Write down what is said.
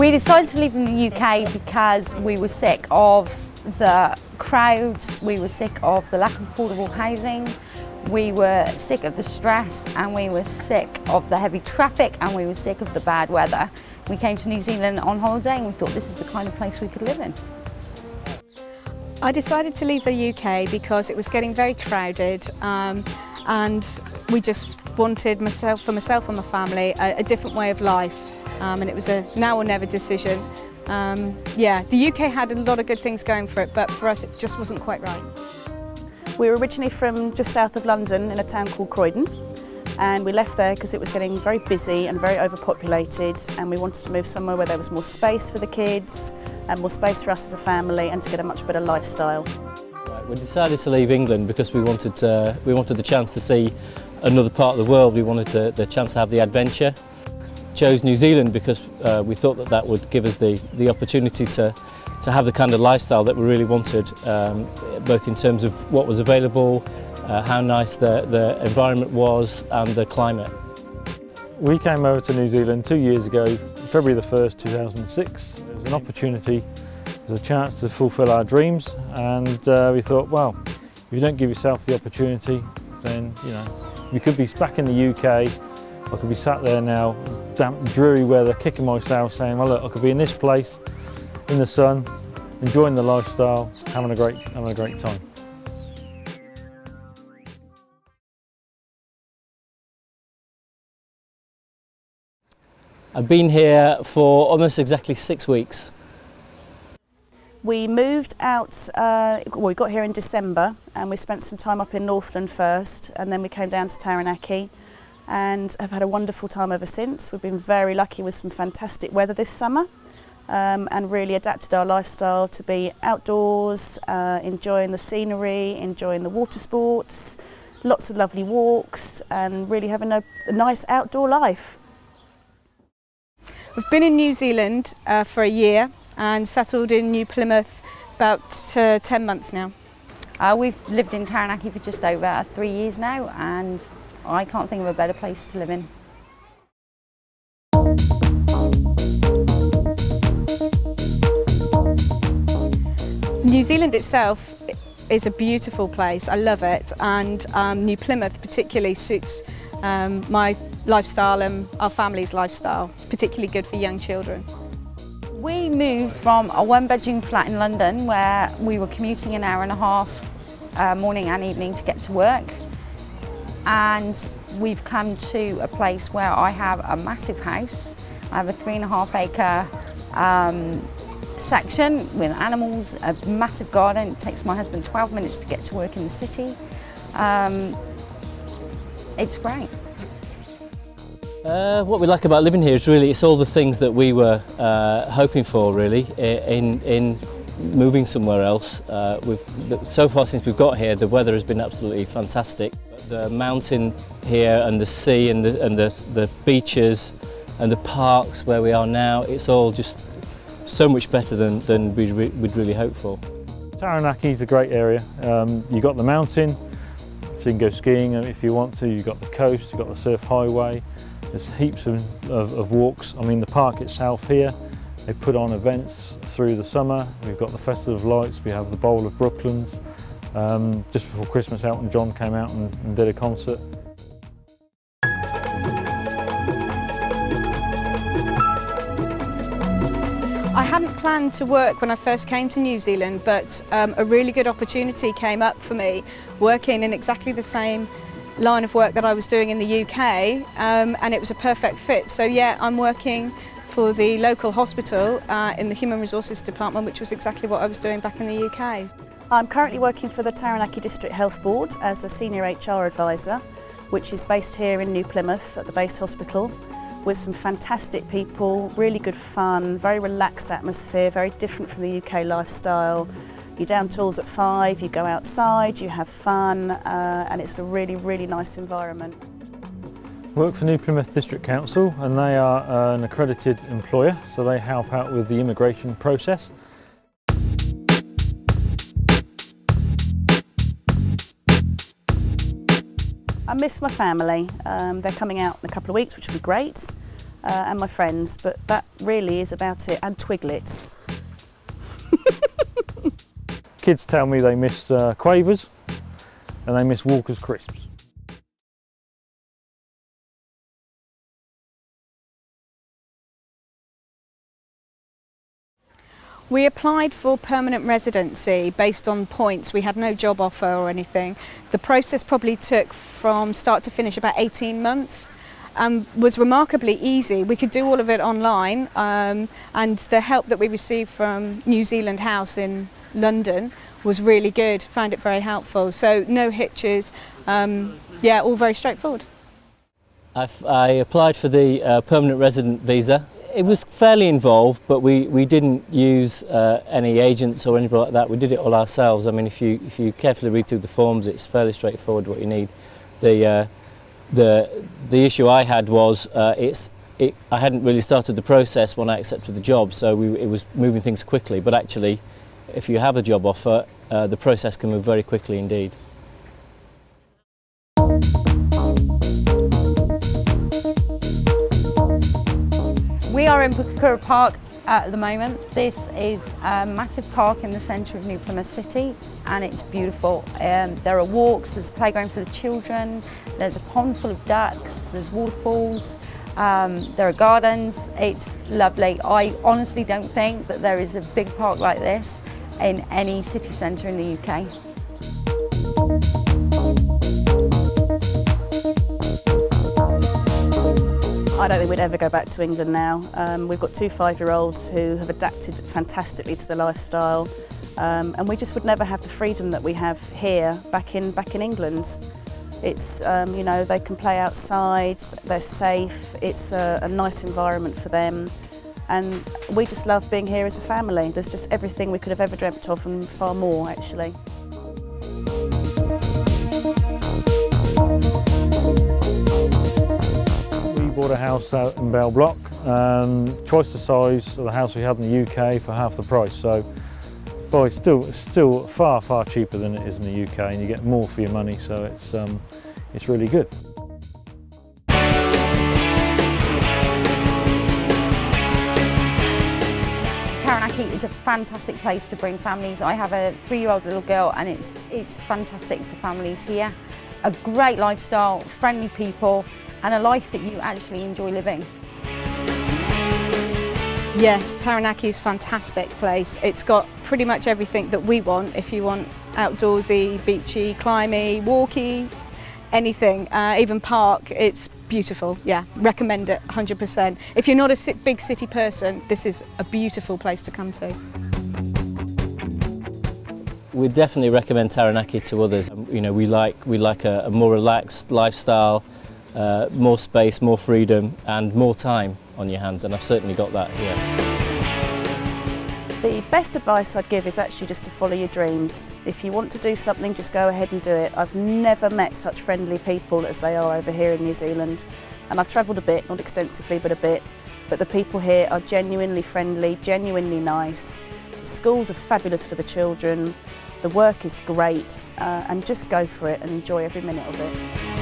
We decided to live in the UK because we were sick of the crowds, we were sick of the lack of affordable housing, we were sick of the stress, and we were sick of the heavy traffic, and we were sick of the bad weather. We came to New Zealand on holiday and we thought this is the kind of place we could live in. I decided to leave the UK because it was getting very crowded, and we just wanted, for myself and my family, a different way of life, and it was a now or never decision. Yeah, the UK had a lot of good things going for it, but for us it just wasn't quite right. We were originally from just south of London in a town called Croydon, and we left there because it was getting very busy and very overpopulated, and we wanted to move somewhere where there was more space for the kids and more space for us as a family and to get a much better lifestyle. We decided to leave England because we wanted the chance to see another part of the world. We wanted the chance to have the adventure. Chose New Zealand because we thought that would give us the opportunity to have the kind of lifestyle that we really wanted, both in terms of what was available, how nice the environment was, and the climate. We came over to New Zealand 2 years ago, February the 1st, 2006. It was an opportunity, it was a chance to fulfil our dreams, and we thought, well, if you don't give yourself the opportunity, then you could be back in the UK. I could be sat there now, damp, dreary weather, kicking myself, saying, well, look, I could be in this place, in the sun, enjoying the lifestyle, having a great time. I've been here for almost exactly 6 weeks. We moved out, we got here in December, and we spent some time up in Northland first, and then we came down to Taranaki, and have had a wonderful time ever since. We've been very lucky with some fantastic weather this summer, and really adapted our lifestyle to be outdoors, enjoying the scenery, enjoying the water sports, lots of lovely walks, and really having a nice outdoor life. We've been in New Zealand for a year and settled in New Plymouth about 10 months now. We've lived in Taranaki for just over 3 years now, and I can't think of a better place to live in. New Zealand itself is a beautiful place, I love it, and New Plymouth particularly suits my lifestyle and our family's lifestyle. It's particularly good for young children. We moved from a one-bedroom flat in London where we were commuting an hour and a half morning and evening to get to work, and we've come to a place where I have a massive house. I have a 3.5 acre section with animals, a massive garden. It takes my husband 12 minutes to get to work in the city. It's great. What we like about living here is really, it's all the things that we were hoping for really in moving somewhere else. So far since we've got here, the weather has been absolutely fantastic. The mountain here and the sea and the beaches and the parks where we are now, it's all just so much better than we'd really hoped for. Taranaki is a great area. You've got the mountain, so you can go skiing if you want to. You've got the coast, you've got the surf highway. There's heaps of walks. I mean, the park itself here, they put on events through the summer. We've got the Festival of Lights, we have the Bowl of Brooklands. Just before Christmas, Elton John came out and did a concert. I hadn't planned to work when I first came to New Zealand, but a really good opportunity came up for me working in exactly the same line of work that I was doing in the UK, and it was a perfect fit. So yeah, I'm working for the local hospital in the Human Resources Department, which was exactly what I was doing back in the UK. I'm currently working for the Taranaki District Health Board as a Senior HR Advisor, which is based here in New Plymouth at the base hospital, with some fantastic people, really good fun, very relaxed atmosphere, very different from the UK lifestyle. You down tools at 5, you go outside, you have fun, and it's a really, really nice environment. I work for New Plymouth District Council, and they are an accredited employer, so they help out with the immigration process. I miss my family. They're coming out in a couple of weeks, which will be great. and my friends, but that really is about it, and Twiglets. Kids tell me they miss Quavers and they miss Walker's Crisps. We applied for permanent residency based on points. We had no job offer or anything. The process probably took from start to finish about 18 months. Was remarkably easy. We could do all of it online, and the help that we received from New Zealand House in London was really good. Found it very helpful. So no hitches. Yeah, all very straightforward. I applied for the permanent resident visa. It was fairly involved, but we didn't use any agents or anything like that. We did it all ourselves. I mean, if you carefully read through the forms, it's fairly straightforward what you need. The issue I had was I hadn't really started the process when I accepted the job, so it was moving things quickly. But actually, if you have a job offer, the process can move very quickly indeed. We are in Pukura Park at the moment. This is a massive park in the centre of New Plymouth City, and it's beautiful. There are walks, there's a playground for the children, there's a pond full of ducks, there's waterfalls, there are gardens. It's lovely. I honestly don't think that there is a big park like this in any city centre in the UK. I don't think we'd ever go back to England now. We've got 2 5-year-olds who have adapted fantastically to the lifestyle, and we just would never have the freedom that we have here back in England. It's you know, they can play outside, they're safe, it's a nice environment for them, and we just love being here as a family. There's just everything we could have ever dreamt of and far more, actually. We bought a house out in Bell Block, twice the size of the house we had in the UK for half the price. So, boy, it's still far cheaper than it is in the UK, and you get more for your money. So it's really good. Taranaki is a fantastic place to bring families. I have a 3-year-old little girl, and it's fantastic for families here. A great lifestyle, friendly people, and a life that you actually enjoy living. Yes, Taranaki is a fantastic place. It's got pretty much everything that we want. If you want outdoorsy, beachy, climby, walky, anything, even park, it's beautiful. Yeah, recommend it 100%. If you're not a big city person, this is a beautiful place to come to. We definitely recommend Taranaki to others. You know, we like a more relaxed lifestyle, more space, more freedom, and more time on your hands, and I've certainly got that here. The best advice I'd give is actually just to follow your dreams. If you want to do something, just go ahead and do it. I've never met such friendly people as they are over here in New Zealand, and I've travelled a bit, not extensively, but a bit. But the people here are genuinely friendly, genuinely nice. The schools are fabulous for the children. The work is great, and just go for it and enjoy every minute of it.